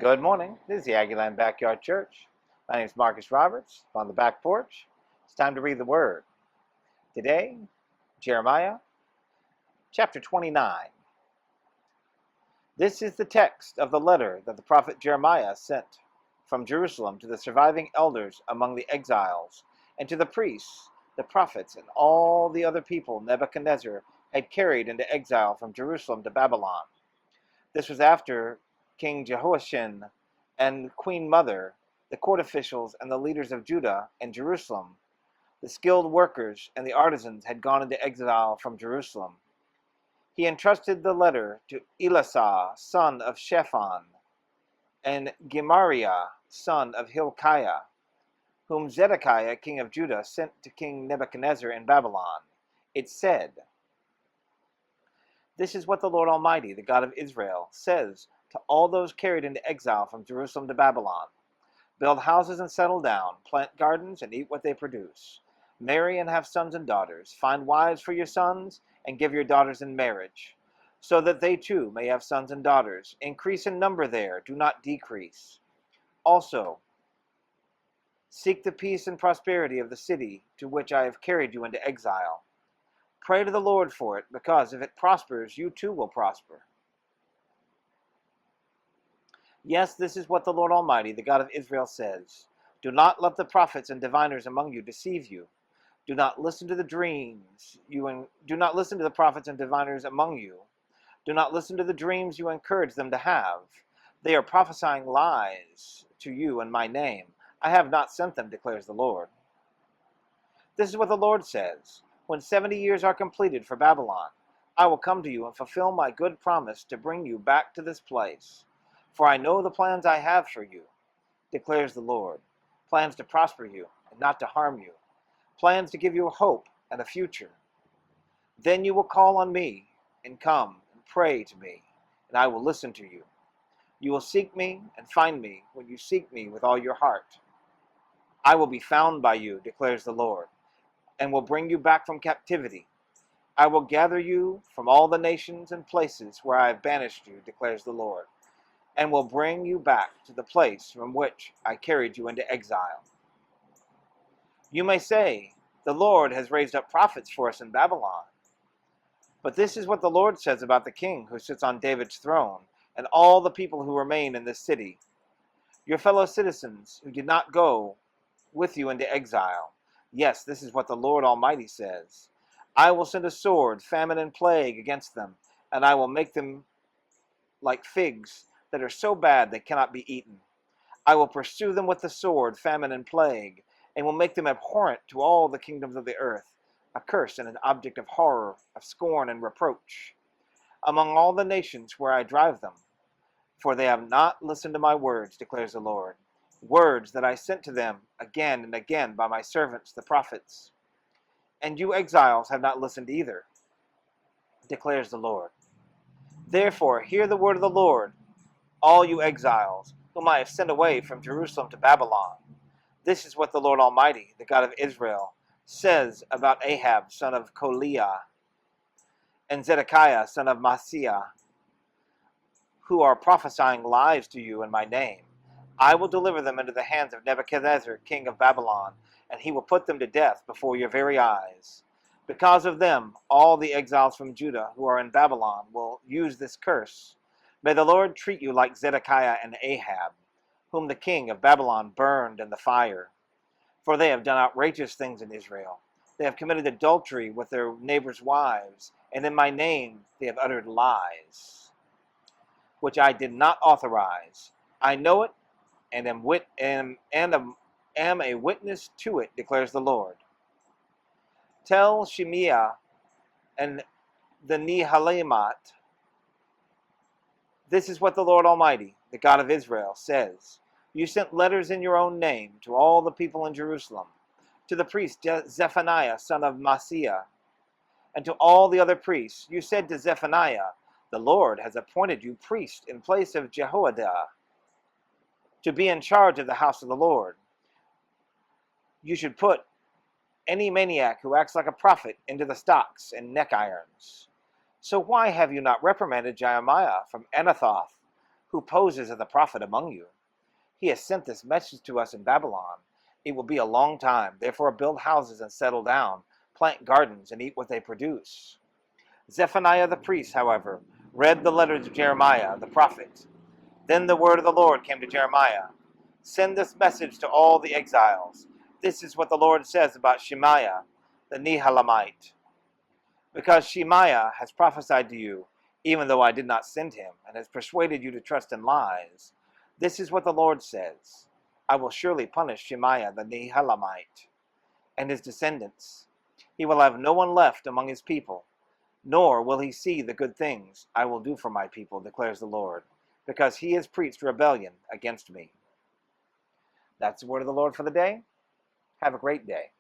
Good morning. This is the Aggieland Backyard Church. My name is Marcus Roberts. I'm on the back porch. It's time to read the Word. Today, Jeremiah chapter 29. This is the text of the letter that the prophet Jeremiah sent from Jerusalem to the surviving elders among the exiles, and to the priests, the prophets, and all the other people Nebuchadnezzar had carried into exile from Jerusalem to Babylon. This was after King Jehoiachin and Queen Mother, the court officials and the leaders of Judah and Jerusalem, the skilled workers and the artisans had gone into exile from Jerusalem. He entrusted the letter to Elisah, son of Shaphan, and Gemariah, son of Hilkiah, whom Zedekiah, king of Judah, sent to King Nebuchadnezzar in Babylon. It said, "This is what the Lord Almighty, the God of Israel, says to all those carried into exile from Jerusalem to Babylon. Build houses and settle down, plant gardens and eat what they produce. Marry and have sons and daughters. Find wives for your sons and give your daughters in marriage, so that they too may have sons and daughters. Increase in number there, do not decrease. Also, seek the peace and prosperity of the city to which I have carried you into exile. Pray to the Lord for it, because if it prospers, you too will prosper. Yes, this is what the Lord Almighty, the God of Israel, says. Do not let the prophets and diviners among you deceive you. Do not listen to the dreams do not listen to the prophets and diviners among you. Do not listen to the dreams you encourage them to have. They are prophesying lies to you in my name. I have not sent them, declares the Lord. This is what the Lord says. When 70 years are completed for Babylon, I will come to you and fulfill my good promise to bring you back to this place. For I know the plans I have for you, declares the Lord, plans to prosper you and not to harm you, plans to give you a hope and a future. Then you will call on me and come and pray to me, and I will listen to you. You will seek me and find me when you seek me with all your heart. I will be found by you, declares the Lord, and will bring you back from captivity. I will gather you from all the nations and places where I have banished you, declares the Lord, and will bring you back to the place from which I carried you into exile. You may say, the Lord has raised up prophets for us in Babylon. But this is what the Lord says about the king who sits on David's throne, and all the people who remain in this city, your fellow citizens who did not go with you into exile. Yes, this is what the Lord Almighty says. I will send a sword, famine, and plague against them, and I will make them like figs that are so bad they cannot be eaten. I will pursue them with the sword, famine, and plague, and will make them abhorrent to all the kingdoms of the earth, a curse and an object of horror, of scorn and reproach, among all the nations where I drive them. For they have not listened to my words, declares the Lord, words that I sent to them again and again by my servants, the prophets. And you exiles have not listened either, declares the Lord. Therefore, hear the word of the Lord, all you exiles, whom I have sent away from Jerusalem to Babylon. This is what the Lord Almighty, the God of Israel, says about Ahab, son of Koliah, and Zedekiah, son of Maaseiah, who are prophesying lies to you in my name. I will deliver them into the hands of Nebuchadnezzar, king of Babylon, and he will put them to death before your very eyes. Because of them, all the exiles from Judah who are in Babylon will use this curse. May the Lord treat you like Zedekiah and Ahab, whom the king of Babylon burned in the fire. For they have done outrageous things in Israel. They have committed adultery with their neighbors' wives, and in my name they have uttered lies, which I did not authorize. I know it, and am a witness to it, declares the Lord. Tell Shemiah and the Nehalamat, this is what the Lord Almighty, the God of Israel, says. You sent letters in your own name to all the people in Jerusalem, to the priest Zephaniah, son of Maaseiah, and to all the other priests. You said to Zephaniah, the Lord has appointed you priest in place of Jehoiada, to be in charge of the house of the Lord. You should put any maniac who acts like a prophet into the stocks and neck irons. So why have you not reprimanded Jeremiah from Anathoth, who poses as a prophet among you. He has sent this message to us in Babylon. It will be a long time. Therefore build houses and settle down, plant gardens and eat what they produce. Zephaniah the priest, however, read the letters of Jeremiah the prophet. Then the word of the Lord came to Jeremiah. Send this message to all the exiles. This is what the Lord says about Shemaiah, the Nehelamite. Because Shemaiah has prophesied to you, even though I did not send him, and has persuaded you to trust in lies, this is what the Lord says. I will surely punish Shemaiah the Nehelamite and his descendants. He will have no one left among his people, nor will he see the good things I will do for my people, declares the Lord, because he has preached rebellion against me. That's the word of the Lord for the day. Have a great day.